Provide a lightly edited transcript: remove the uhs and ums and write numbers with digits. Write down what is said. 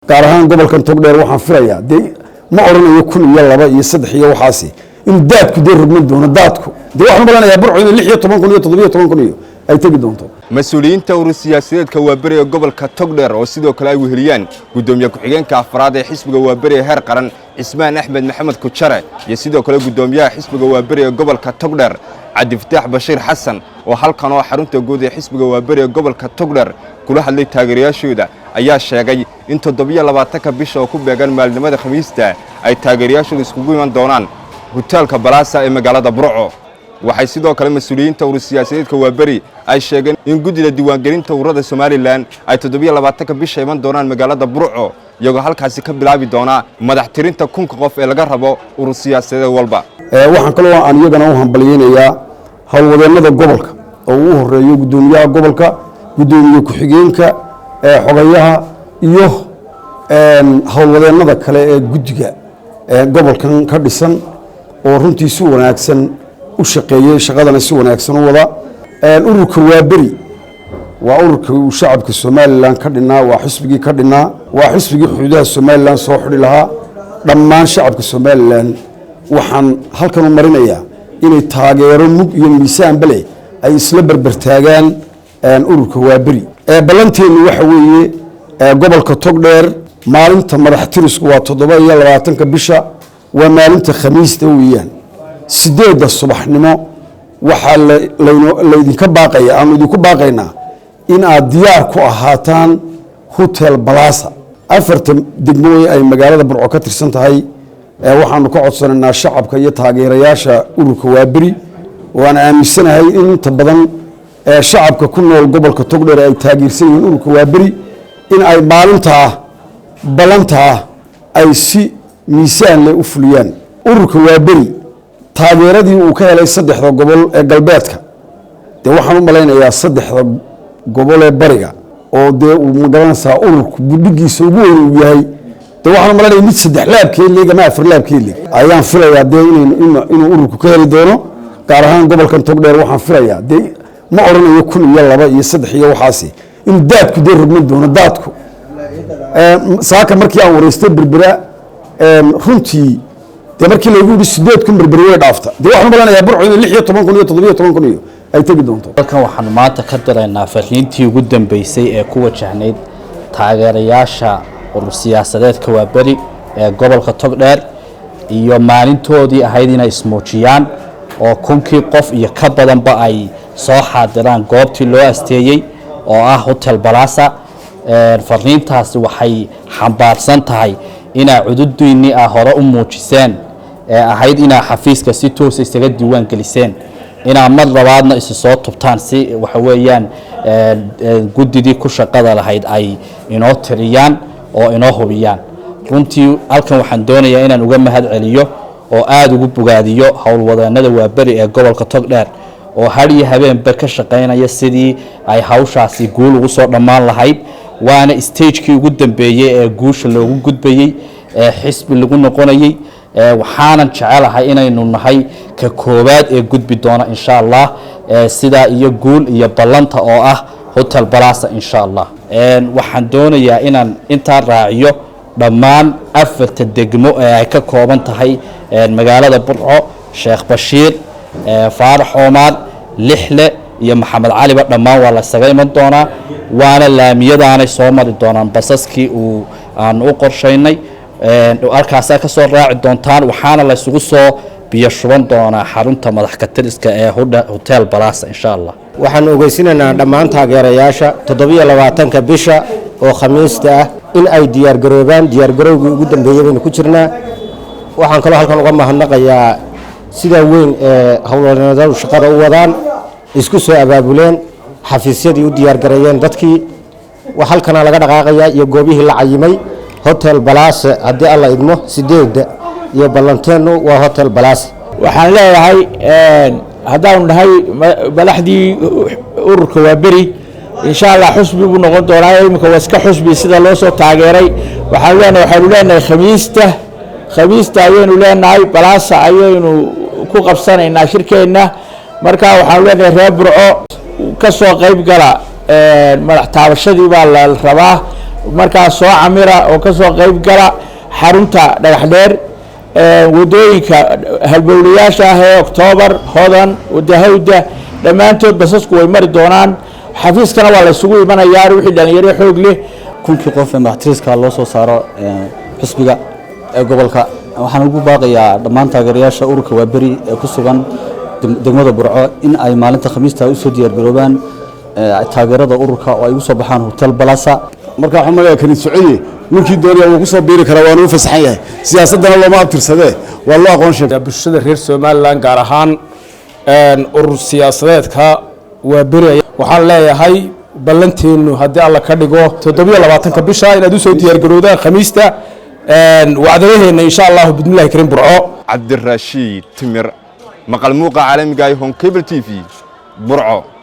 gaar ahaan gobolkan togdheer waxaan filayaa dee ma oranayo 1 iyo 2 iyo 3 iyo waxaasi in daadku dee rugman doono daadku dee waxaan malanayaa burco in 16 kun iyo 17 kun iyo ay tagi doonto mas'uuliyiinta urur siyaasadeedka Waaberi ee gobolka Togdheer oo sidoo kale ay weheliyaan gudoomiye ku-xigeenka afraad ee xisbiga Waaberi ee heer qaran Ismaan Axmed Maxamed Kujare iyo sidoo kale gudoomiyaha xisbiga Waaberi ee gobolka Togdheer Cabdi Fataax Bashiir Xasan oo halkan oo xarunta guud ee xisbiga Waaberi ee gobolka Togdheer kula hadlay taageerayaashooda ayaa sheegay in 27 bisha oo ku beegan maalinimada Khamiista ay taageerayaashooda iskugu iman doonaan hoteelka Balaasa ee magaalada Burco waxay sidoo kale mas'uuliyiinta urur siyaasadeedka Waaberi ay sheegeen in guddiga diiwaangelinta ururada Soomaaliland ay 27 bisha iman doonaan magaalada Burco iyagoo halkaasi ka bilaabi doona madax tirinta 1000 qof ee laga rabo urur siyaasadeed walba waxaan kale oo aan iyagana u hambalyeynaya hawlwadeenada gobolka oo uu horeeyo gudoomiyaha gobolka gudoomiye ku-xigeenka xogayaha iyo hawlwadeenada kale ee guddiga gobolkan ka dhisan oo runtii si wanaagsan u shaqeeyay shaqadana si wanaagsan u wada ururka Waaberi waa ururka shacabka Soomaaliland ka dhinaa waa xisbigii ka dhinaa waa xisbigii xuduudaha Soomaaliland soo xidhi lahaa dhammaan shacabka Soomaaliland waxaan halkan u marinayaa inay taageero mug iyo miisaan bale ay isla barbar taagaan ururka Waaberi balanteenu waxa weeye gobolka Togdheer maalinta madax tirisku waa 27 bisha waa maalinta Khamiista weeyaan 8 subaxnimo waxa laydinka baaqaya ama idinku baaqaynaa in aad diyaar ku ahaataan hotel Balaasa afarta degmooyin ay magaalada Burco ka tirsan tahay waxaanu ka codsanaynaa shacabka iyo taageerayaasha ururka Waaberi waan aaminsanahay in inta badan shacabka ku nool gobolka Togdheer ay taageersan yihiin ururka Waaberi in ay balanta ay si miisaan leh u fuliyaan ururka Waaberi taageeradii uu ka helay 3 gobol ee galbeedka de waxaan u malaynayaa 3 gobol ee bariga oo de uu magaranaysaa ururku budhigiisa ugu weyn uu yahay de waxaan u malaynayaa mid 3 laabkii leega ma 4 laabkii leeg ayaan filayaa de inuu ururku ka heli doono gaar ahaan gobolkan Togdheer waxaan filayaa de ma oranayo 1 iyo 2 iyo 3 iyo waxaasi in daadku de rugman doono daadku saaka markii aan wareystay berbera runtii de markii lagu yiri 8 kun berberi way dhaafta de waxaan malanayaa burco in 16 kun iyo 17 kun iyo ay tagi doonto halkan waxaan maanta ka diraynaa fariintii ugu dambeysay ee ku wajahnayd taageerayaasha urur siyaasadeedka Waaberi ee gobolka Togdheer iyo maalintoodii ahayd inay ismuujiyaan oo 1000 qof iyo ka badanba ay soo xaadiraan goobtii loo asteeyay oo ah hotel Balaasa fariintaasi waxay xambaarsan tahay inaa cududiinii hore u muujiseen ahayd inaa xafiiska si toos isaga diiwaan geliseen inaa mar labaadna isu soo tubtaan si waxa weeyaan gudidii ku shaqada lahayd ay inoo tiriyaan oo inoo hubiyaan runtii halkan waxaan doonayaa inaan uga mahad celiyo oo aad ugu bogaadiyo hawlwadeenada Waaberi ee gobolka Togdheer oo har iyo habeenba ka shaqeynaya sidii ay hawshaasi guul ugu soo dhamaan lahayd waana stage-kii ugu dambeeyay ee guusha loogu gudbayay xisbi lagu noqonayay waxaanan jecelahay inaynu nahay ka koobaad ee gudbi doona insha Allah sida iyo guul iyo ballanta oo ah hotel Balaasa insha Allah waxaan doonayaa inaan inta raaciyo dhammaan afarta degmo ee ay ka kooban tahay magaalada Burco Sheekh Bashiir Faarax Omar Lixle iyo Maxamed Cali ba dhammaan waa la saga iman doonaa waana laamiyadaanay soo mari doonaan basaskii uu aan u qorsheynay halkaas ka soo raaci doontaan waxaana la isugu soo biyo shuban doonaa xarunta madax ka tiriska ee hotel Balaasa insha Allah waxaan ogeysinaynaa dhammaan taageerayaasha 27 bisha oo Khamiista ah in ay diyaar garowgii ugu dambeeyay baynu ku jirnaa waxaan kaloo halkan uga mahadnaqayaa sida weyn ee hawlwadeenada shaqada u wadaan isku soo abaabuleen xafiisyadii u diyaar gareeyeen dadkii wax halkan laga dhaqaaqaya iyo goobihii la cayimay hotel Balaasa hadii alla idmo 8 iyo ballanteenu waa hotel Balaasa waxaan leeyahay hadaan dhahay madaxdii ururka Waaberi insha Allah xusbi buu noqon doonaa imika waska xusbi sida loo soo taageeray waxaan leenahay khamiista ayaynu leenahay Balaasa ayaynu ku qabsanaynaa shirkeena marka waxaan leenahay reer Burco ka soo qayb gala madax taabashadii baa la rabaa markaas soo camira oo ka soo qayb gala xarunta Dhagaxdheer wadooyinka halbowlayaasha ah ee Oktoobar Hodan wadahawda dhammaantood basasku way mari doonaan xafiiskana waa la isugu imanayaa wixii dhalinyaro xoog leh kunkii qof ee maxtriiska loo soo saaro xisbiga ee gobolka waxaan ugu baaqayaa dhammaan taageerayaasha ururka Waaberi ee ku sugan degmada Burco in ay maalinta Khamiista u soo diyaar garoobaan taageerada ururka oo ay u soo baxaan Hotel Plaza marka waxaan magaca kani Saciid ninkii doonaya uu ku soo biiri kara waa uu fasaxan yahay siyaasadana looma abtirsadee waa loo aqoon sheegay bulshada reer Soomaaliland gaar ahaan urur siyaasadeedka Waaberi waxaan leeyahay ballanteenu haddii alla ka dhigo 27 bisha inaad u soo diyaar garoodaan Khamiista wacdadeena insha Allah bidnillaahi karim Burco Cabdirashiid Timir maqal muuqa caalamiga ah Home Cable TV Burco